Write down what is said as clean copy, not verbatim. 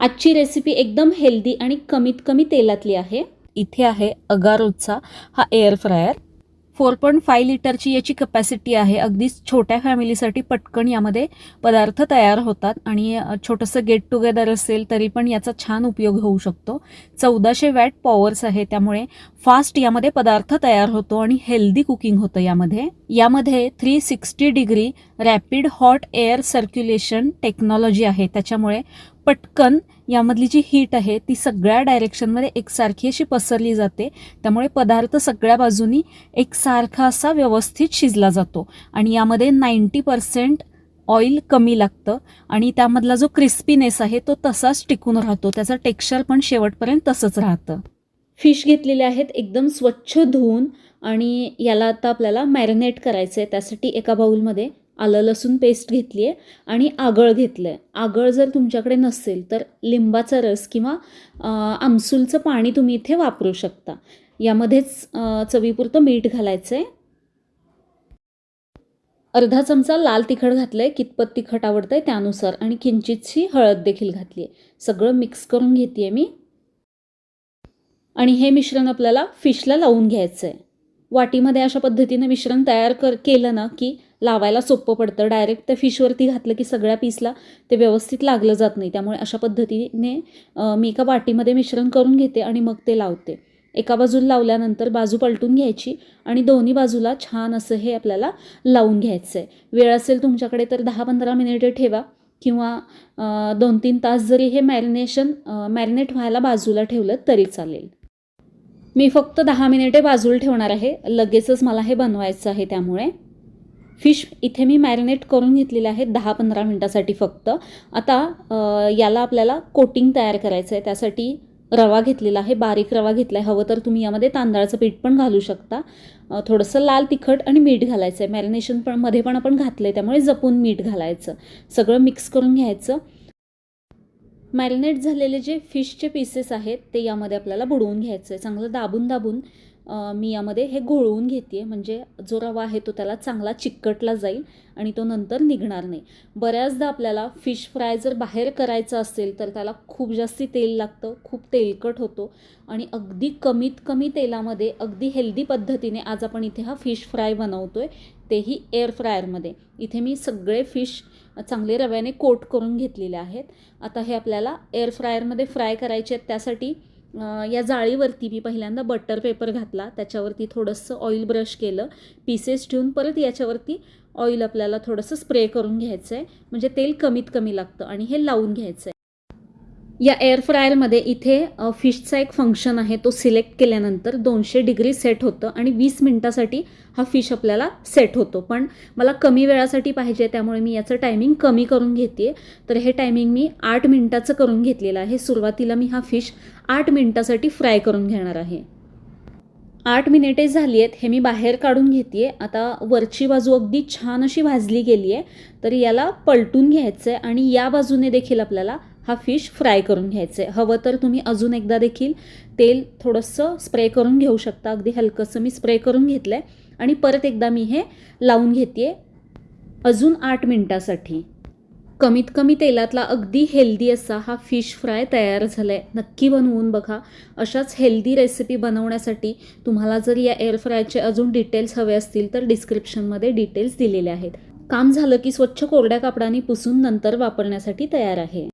आजची रेसिपी एकदम हेल्दी आणि कमीत कमी तेलातली आहे. इथे आहे अगारोचा हा एअर फ्रायर. 4.5 लिटरची याची कपॅसिटी आहे. अगदी छोट्या फॅमिलीसाठी पटकन यामध्ये पदार्थ तयार होतात आणि छोटंसं गेट टुगेदर असेल तरी पण याचा छान उपयोग होऊ शकतो. 1400 वॅट पॉवर्स आहे, त्यामुळे फास्ट यामध्ये पदार्थ तयार होतो आणि हेल्दी कुकिंग होतं यामध्ये 360 degree rapid hot air circulation technology आहे. त्याच्यामुळे पटकन यामधली जी हीट आहे ती सगळ्या डायरेक्शनमध्ये एकसारखी अशी पसरली जाते. त्यामुळे पदार्थ सगळ्या बाजूनी एकसारखा असा व्यवस्थित शिजला जातो आणि यामध्ये 90% ऑइल कमी लागतं आणि त्यामधला जो क्रिस्पीनेस आहे तो तसाच टिकून राहतो. त्याचं टेक्स्चर पण शेवटपर्यंत तसंच राहतं. फिश घेतलेले आहेत एकदम स्वच्छ धुवून आणि याला आता आपल्याला मॅरिनेट करायचं आहे. त्यासाठी एका बाउलमध्ये आलं लसूण पेस्ट घेतली आहे आणि आगळ घेतलं आहे. आगळ जर तुमच्याकडे नसेल तर लिंबाचा रस किंवा आमसूलचं पाणी तुम्ही इथे वापरू शकता. यामध्येच चवीपुरतं मीठ घालायचं आहे. अर्धा चमचा लाल तिखट घातलं आहे, कितपत तिखट आवडतं आहे त्यानुसार, आणि किंचितशी हळद देखील घातली आहे. सगळं मिक्स करून घेते आहे मी आणि हे मिश्रण आपल्याला फिशला लावून घ्यायचं आहे. वाटीमध्ये अशा पद्धतीने मिश्रण तयार केलं ना की लावायला सोपं पडतं. डायरेक्ट त्या फिशवरती घातलं की सगळ्या पीसला ते व्यवस्थित लागलं जात नाही. त्यामुळे अशा पद्धतीने मी एका वाटीमध्ये मिश्रण करून घेते आणि मग ते लावते. एका बाजूला लावल्यानंतर बाजू पलटून घ्यायची आणि दोन्ही बाजूला छान असं हे आपल्याला लावून घ्यायचं आहे. वेळ असेल तुमच्याकडे तर 10-15 मिनिटे ठेवा किंवा 2-3 तास जरी हे मॅरिनेट व्हायला बाजूला ठेवलं तरी चालेल. मी फक्त 10 मिनिटे बाजूला ठेवणार आहे. लगेचच मला हे बनवायचं आहे. त्यामुळे फिश इथे मी मॅरिनेट करून घेतलेले आहे 10-15 मिनिटासाठी फक्त. आता याला आपल्याला कोटिंग तयार करायचं आहे. त्यासाठी रवा घेतलेला आहे, बारीक रवा घेतला आहे. हवं तर तुम्ही यामध्ये तांदळाचं पीठ पण घालू शकता. थोडंसं लाल तिखट आणि मीठ घालायचं आहे. मॅरिनेशन पण मध्ये पण आपण घातलं आहे, त्यामुळे जपून मीठ घालायचं. सगळं मिक्स करून घ्यायचं. मॅरिनेट झालेले जे फिशचे पीसेस आहेत ते यामध्ये आपल्याला बुडवून घ्यायचं आहे. चांगलं दाबून मी यामध्ये हे घोळवून घेते आहे, म्हणजे जो रवा आहे तो त्याला चांगला चिकटला जाईल आणि तो नंतर निघणार नाही. बऱ्याचदा आपल्याला फिश फ्राय जर बाहेर करायचं असेल तर त्याला खूप जास्ती तेल लागतं, खूप तेलकट होतो आणि अगदी कमीत कमी तेलामध्ये अगदी हेल्दी पद्धतीने आज आपण इथे हा फिश फ्राय बनवतो आहे, तेही एअर फ्रायरमध्ये. इथे मी सगळे फिश चांगले रव्याने कोट करून घेतलेले आहेत. आता हे आपल्याला एअर फ्रायरमध्ये फ्राय करायचे आहेत. त्यासाठी या जाळीवरती मी पहिल्यांदा बटर पेपर घातला, त्याच्यावरती थोडंसं ऑइल ब्रश केलं, पीसेस ठेवून परत याच्यावरती ऑइल आपल्याला थोडंसं स्प्रे करून घ्यायचं आहे, म्हणजे तेल कमीत कमी लागतं आणि हे लावून घ्यायचं आहे. या एअर फ्रायरमध्ये इथे फिशचा एक फंक्शन आहे, तो सिलेक्ट केल्यानंतर 200 डिग्री सेट होतं आणि 20 मिनटासाठी हा फिश आपल्याला सेट होतो. पण मला कमी वेळासाठी पाहिजे त्यामुळे मी याचं टायमिंग कमी करून घेते. तर हे टायमिंग मी 8 मिनटाचं करून घेतलेलं आहे. सुरुवातीला मी हा फिश 8 मिनटासाठी फ्राय करून घेणार आहे. 8 मिनिटे झाली आहेत. हे मी बाहेर काढून घेते आहे. आता वरची बाजू अगदी छान अशी भाजली गेली आहे, तर याला पलटून घ्यायचं आहे आणि या बाजूने देखील आपल्याला हा फिश फ्राय करून घ्यायचं आहे. हवं तर तुम्ही अजून एकदा देखील तेल थोडंसं स्प्रे करून घेऊ शकता. अगदी हलकंसं मी स्प्रे करून घेतलं आहे आणि परत एकदा मी हे लावून घेते आहे अजून 8 मिनटासाठी. कमीत कमी तेलातला अगदी हेल्दी असा हा फिश फ्राय तयार झाला आहे. नक्की बनवून बघा. अशाच हेल्दी रेसिपी बनवण्यासाठी तुम्हाला जर या एअर फ्रायचे अजून डिटेल्स हवे असतील तर डिस्क्रिप्शनमध्ये डिटेल्स दिलेले आहेत. काम झालं की स्वच्छ कोरड्या कापडाने पुसून नंतर वापरण्यासाठी तयार आहे.